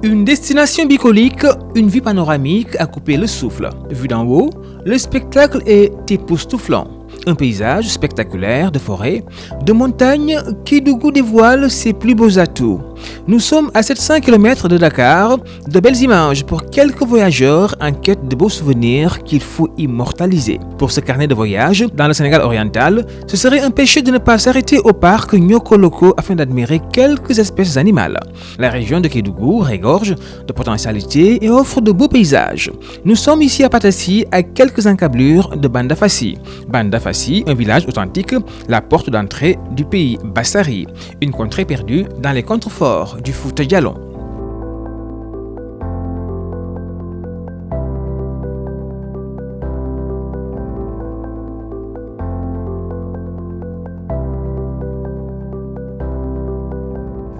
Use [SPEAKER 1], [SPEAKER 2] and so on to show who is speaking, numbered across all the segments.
[SPEAKER 1] Une destination bucolique, une vue panoramique à couper le souffle. Vu d'en haut, le spectacle est époustouflant. Un paysage spectaculaire de forêt, de montagnes, Kédougou dévoile ses plus beaux atouts. Nous sommes à 700 km de Dakar, de belles images pour quelques voyageurs en quête de beaux souvenirs qu'il faut immortaliser. Pour ce carnet de voyage dans le Sénégal oriental, ce serait un péché de ne pas s'arrêter au parc Niokolo afin d'admirer quelques espèces animales. La région de Kédougou regorge de potentialités et offre de beaux paysages. Nous sommes ici à Patassi, à quelques encablures de Bandafassi. Bandafassi, un village authentique, la porte d'entrée du pays Bassari, une contrée perdue dans les contreforts du Fouta Djallon.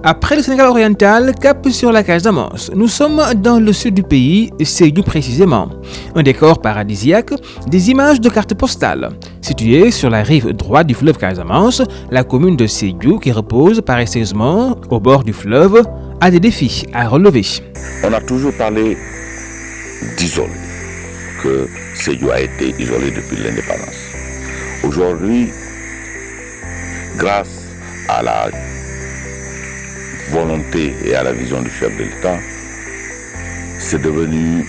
[SPEAKER 1] Après le Sénégal oriental, cap sur la Casamance. Nous sommes dans le sud du pays, Sédhiou précisément. Un décor paradisiaque, des images de cartes postales. Située sur la rive droite du fleuve Casamance, la commune de Sédhiou, qui repose paresseusement au bord du fleuve, a des défis à relever.
[SPEAKER 2] On a toujours parlé d'isoler, que Sédhiou a été isolé depuis l'indépendance. Aujourd'hui, grâce à la volonté et à la vision du chef de l'État, c'est devenu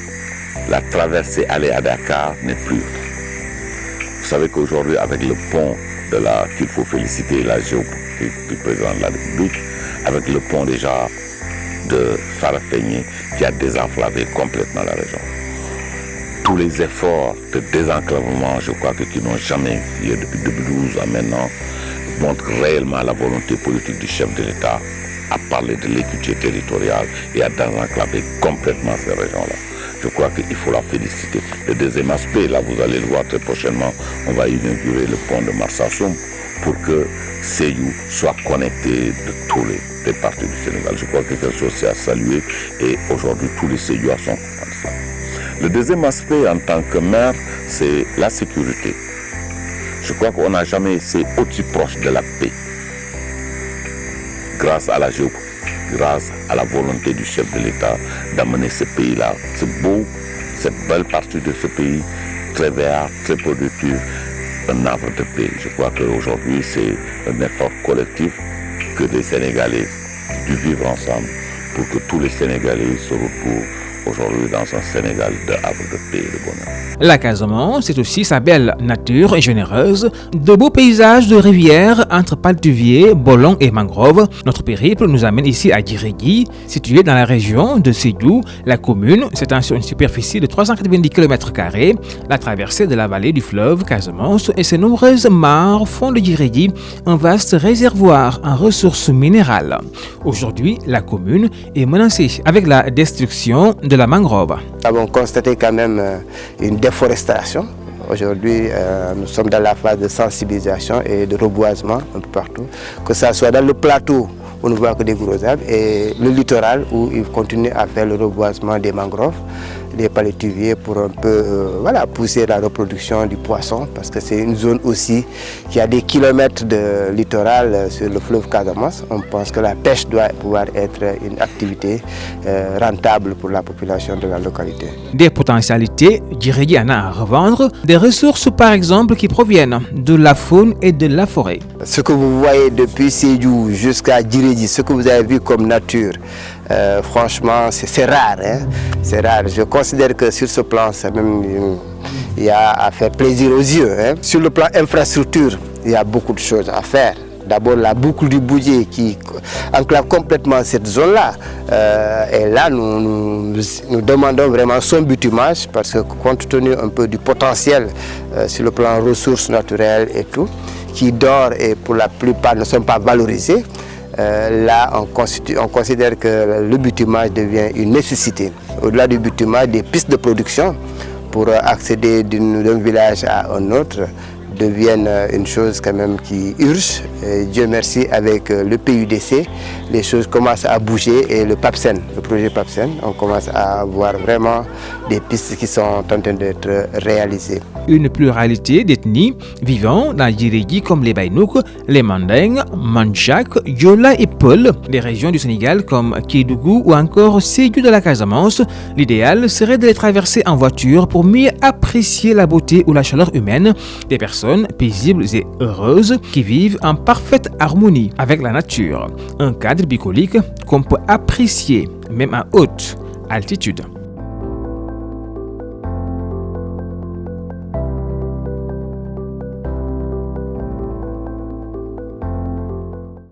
[SPEAKER 2] la traversée aller à Dakar n'est plus. Vous savez qu'aujourd'hui, avec le pont qu'il faut féliciter la géopolitique du président de la République, avec le pont déjà de Farafenni qui a désenclavé complètement la région. Tous les efforts de désenclavement, je crois que qui n'ont jamais eu lieu depuis 2012 à maintenant, montrent réellement la volonté politique du chef de l'État à parler de l'équité territoriale et à désenclaver complètement ces régions-là. Je crois qu'il faut la féliciter. Le deuxième aspect, là vous allez le voir très prochainement, on va inaugurer le pont de Marsassoum pour que Sédhiou soit connecté de tous les parties du Sénégal. Je crois que quelque chose c'est à saluer et aujourd'hui tous les Sédhiouas sont contents de ça. Le deuxième aspect en tant que maire, c'est la sécurité. Je crois qu'on n'a jamais été aussi proche de la paix. Grâce à la géopolitique, grâce à la volonté du chef de l'État d'amener ce pays-là, ce beau, cette belle partie de ce pays, très vert, très productif, un arbre de paix. Je crois qu'aujourd'hui, c'est un effort collectif que les Sénégalais du vivre ensemble pour que tous les Sénégalais se retrouvent aujourd'hui dans un Sénégal de havre de paix et de bonheur.
[SPEAKER 1] La Casamance, c'est aussi sa belle nature généreuse, de beaux paysages de rivières entre paltuviers, bolons et mangroves. Notre périple nous amène ici à Djirédi, situé dans la région de Sédhiou. La commune s'étend sur une superficie de 390 km². La traversée de la vallée du fleuve Casamance et ses nombreuses mares font de Djirédi un vaste réservoir en ressources minérales. Aujourd'hui, la commune est menacée avec la destruction de la mangrove.
[SPEAKER 3] Nous avons constaté quand même une déforestation. Aujourd'hui, nous sommes dans la phase de sensibilisation et de reboisement un peu partout, que ce soit dans le plateau où on ne voit que des gros arbres et le littoral où ils continuent à faire le reboisement des mangroves, des palétuviers pour un peu pousser la reproduction du poisson parce que c'est une zone aussi qui a des kilomètres de littoral sur le fleuve Casamance. On pense que la pêche doit pouvoir être une activité rentable pour la population de la localité.
[SPEAKER 1] Des potentialités, Djirédi en a à revendre, des ressources par exemple qui proviennent de la faune et de la forêt.
[SPEAKER 3] Ce que vous voyez depuis Sédhiou jusqu'à Djirédi, ce que vous avez vu comme nature, franchement c'est rare, hein? C'est rare. Je considère que sur ce plan, il y a à faire plaisir aux yeux, hein? Sur le plan infrastructure, il y a beaucoup de choses à faire. D'abord la boucle du Boudié qui enclave complètement cette zone-là. Et là, nous demandons vraiment son bitumage parce que compte tenu un peu du potentiel sur le plan ressources naturelles et tout, qui dort et pour la plupart ne sont pas valorisés, là on considère que le bitumage devient une nécessité. Au-delà du bitumage, des pistes de production pour accéder d'un village à un autre deviennent une chose quand même qui urge. Et Dieu merci, avec le PUDC, les choses commencent à bouger et le PAPSEN, le projet PAPSEN, on commence à voir vraiment des pistes qui sont en train d'être réalisées.
[SPEAKER 1] Une pluralité d'ethnies vivant dans Djiridji comme les Baïnouk, les Mandingues, Mandjak, Diola et Peul, des régions du Sénégal comme Kédougou ou encore Sédhiou de la Casamance. L'idéal serait de les traverser en voiture pour mieux apprécier la beauté ou la chaleur humaine des personnes paisibles et heureuses qui vivent en parfaite harmonie avec la nature. Un cadre bucolique qu'on peut apprécier même à haute altitude.